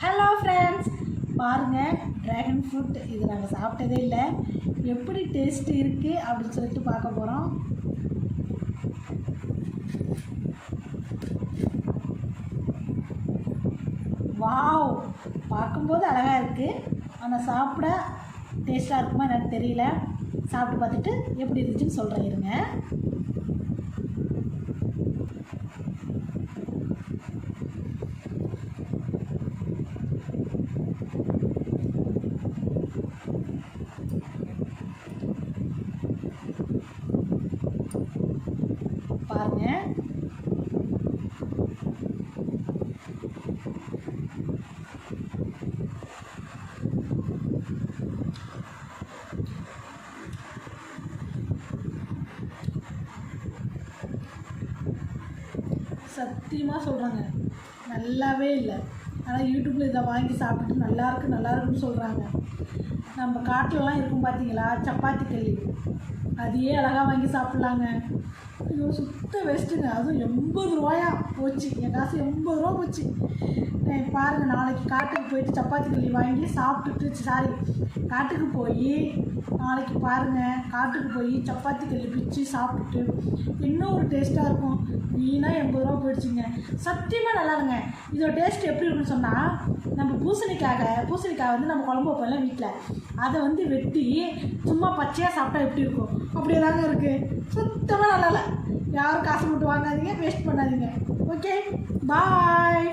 Hello friends, பாருங்கள் dragon fruit இது நாங்கள் சாப்பிட்டதே இல்லை. எப்படி டேஸ்ட்டு இருக்குது அப்படின்னு சொல்லிட்டு பார்க்க போகிறோம். வாவ், பார்க்கும்போது அழகாக இருக்குது. ஆனால் சாப்பிட டேஸ்ட்டாக இருக்குமா எனக்கு தெரியல. சாப்பிட்டு பார்த்துட்டு எப்படி இருந்துச்சுன்னு சொல்கிறேன் இருங்க. பாருங்க, சத்தியமாக சொல்கிறாங்க நல்லாவே இல்லை. ஆனால் யூடியூப்பில் இதை வாங்கி சாப்பிட்டுட்டு நல்லாயிருக்குன்னு சொல்கிறாங்க. நம்ம காட்டிலலாம் இருக்கும் பார்த்தீங்களா சப்பாத்தி கல்லி, அதையே அழகாக வாங்கி சாப்பிட்லாங்க. ஐயோ சுத்த வேஸ்ட்டுங்க. அதுவும் 80 ரூபாயா போச்சு. என் காசு 80 ரூபா போச்சு. பாருங்கள், நாளைக்கு காட்டுக்கு போயிட்டு சப்பாத்தி கல்லி வாங்கி சாப்பிட்டுட்டு காட்டுக்கு போய் நாளைக்கு பாருங்கள், காட்டுக்கு போய் சப்பாத்தி கல்லி பிச்சு சாப்பிட்டுட்டு இன்னும் ஒரு டேஸ்ட்டாக இருக்கும். வீணாக 80 ரூபா போயிடுச்சுங்க. சத்தியமாக நல்லா இல்லைங்க. இதோட டேஸ்ட் எப்படி இருக்குன்னு சொன்னால், நம்ம பூசணிக்காய் வந்து நம்ம குழம்பு வைப்போம்ல வீட்டில், அதை வந்து வெட்டி சும்மா பச்சையாக சாப்பிட்டா எப்படி இருக்கும் அப்படியே தாங்க இருக்குது. சுத்தமாக நல்லா இல்லை. யாரும் காசு மட்டும் வாங்காதீங்க, வேஸ்ட் பண்ணாதீங்க. ஓகே, பாய்.